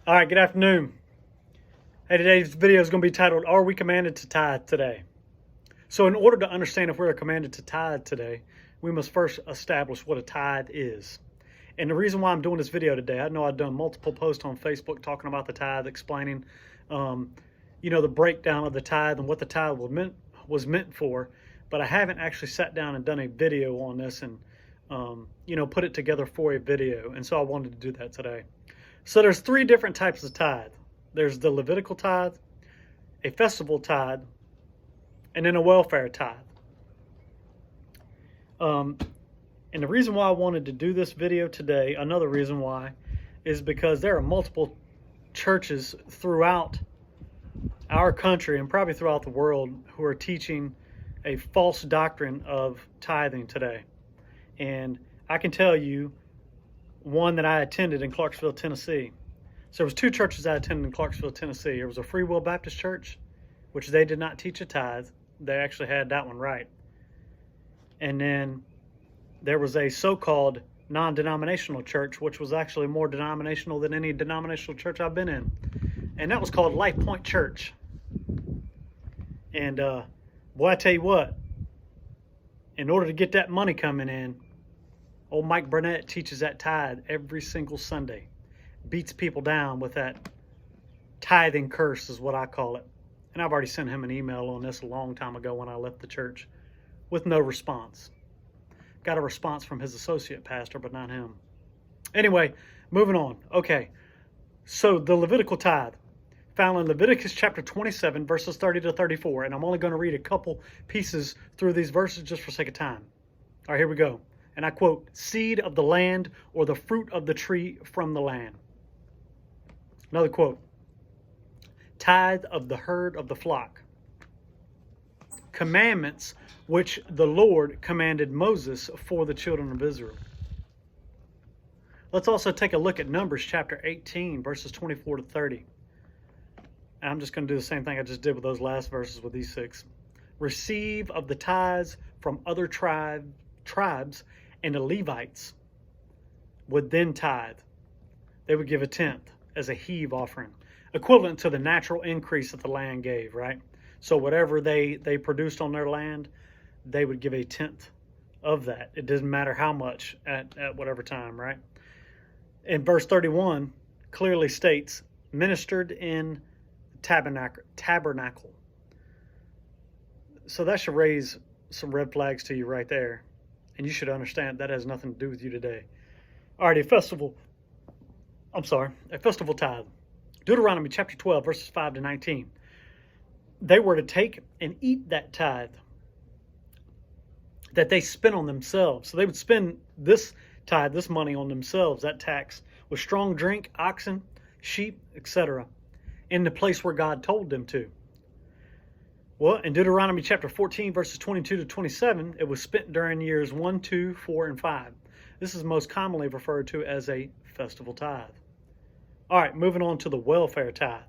All right, good afternoon. Hey, today's video is going to be titled, Are We Commanded to Tithe Today? So in order to understand if we're commanded to tithe today, we must first establish what a tithe is. And the reason why I'm doing this video today, I know I've done multiple posts on Facebook talking about the tithe, explaining, the breakdown of the tithe and what the tithe was meant for, but I haven't actually sat down and done a video on this and, put it together for a video. And so I wanted to do that today. So there's three different types of tithe. There's the Levitical tithe, a festival tithe, and then a welfare tithe. And the reason why I wanted to do this video today, another reason why, is because there are multiple churches throughout our country and probably throughout the world who are teaching a false doctrine of tithing today. And I can tell you one that I attended in Clarksville, Tennessee. So there was two churches I attended in Clarksville, Tennessee. There was a Free Will Baptist Church, which they did not teach a tithe. They actually had that one right. And then there was a so-called non-denominational church, which was actually more denominational than any denominational church I've been in. And that was called Life Point Church. And boy, I tell you what, in order to get that money coming in, old Mike Burnett teaches that tithe every single Sunday. Beats people down with that tithing curse is what I call it. And I've already sent him an email on this a long time ago when I left the church with no response. Got a response from his associate pastor, but not him. Anyway, moving on. Okay, so the Levitical tithe, found in Leviticus chapter 27, verses 30 to 34. And I'm only going to read a couple pieces through these verses just for sake of time. All right, here we go. And I quote, seed of the land or the fruit of the tree from the land. Another quote, tithe of the herd of the flock. Commandments which the Lord commanded Moses for the children of Israel. Let's also take a look at Numbers chapter 18, verses 24 to 30. And I'm just going to do the same thing I just did with those last verses with these six. Receive of the tithes from other tribes, and the Levites would then tithe. They would give a tenth as a heave offering, equivalent to the natural increase that the land gave, right? So whatever they produced on their land, they would give a tenth of that. It doesn't matter how much at whatever time, right? And verse 31 clearly states, ministered in tabernacle. So that should raise some red flags to you right there. And you should understand that has nothing to do with you today. All right, a festival tithe. Deuteronomy chapter 12, verses 5 to 19. They were to take and eat that tithe that they spent on themselves. So they would spend this tithe, this money on themselves, that tax, with strong drink, oxen, sheep, etc., in the place where God told them to. Well, in Deuteronomy chapter 14, verses 22 to 27, it was spent during years 1, 2, 4, and 5. This is most commonly referred to as a festival tithe. All right, moving on to the welfare tithe,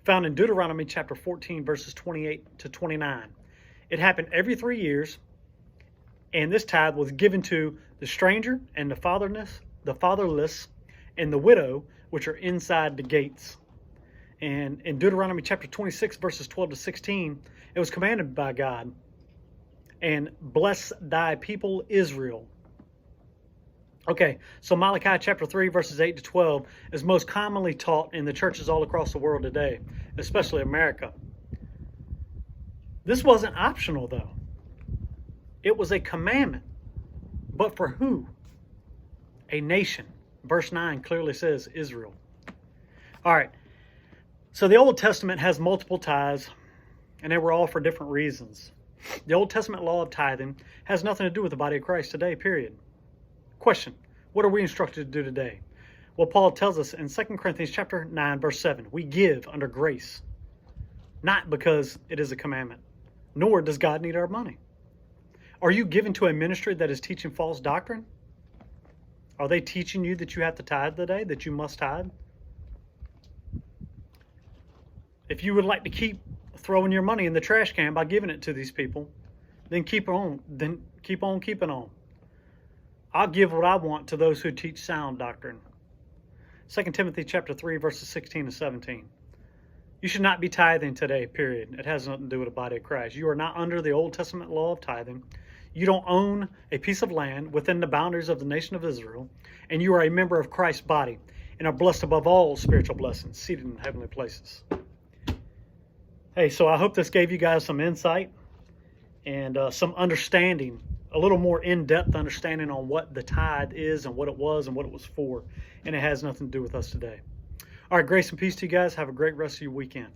found in Deuteronomy chapter 14, verses 28 to 29. It happened every 3 years, and this tithe was given to the stranger and the fatherless, and the widow, which are inside the gates. And in Deuteronomy chapter 26, verses 12 to 16, it was commanded by God, and bless thy people Israel. Okay, so Malachi chapter 3, verses 8 to 12 is most commonly taught in the churches all across the world today, especially America. This wasn't optional, though. It was a commandment. But for who? A nation. Verse 9 clearly says Israel. All right. So the Old Testament has multiple tithes, and they were all for different reasons. The Old Testament law of tithing has nothing to do with the body of Christ today, period. Question, what are we instructed to do today? Well, Paul tells us in 2 Corinthians chapter 9, verse 7, we give under grace, not because it is a commandment, nor does God need our money. Are you given to a ministry that is teaching false doctrine? Are they teaching you that you have to tithe today, that you must tithe? If you would like to keep throwing your money in the trash can by giving it to these people, then keep on keeping on. I'll give what I want to those who teach sound doctrine. 2 Timothy chapter 3, verses 16 and 17. You should not be tithing today, period. It has nothing to do with the body of Christ. You are not under the Old Testament law of tithing. You don't own a piece of land within the boundaries of the nation of Israel, and you are a member of Christ's body and are blessed above all spiritual blessings, seated in heavenly places. Hey, so I hope this gave you guys some insight and some understanding, a little more in-depth understanding on what the tithe is and what it was and what it was for, and it has nothing to do with us today. All right, grace and peace to you guys. Have a great rest of your weekend.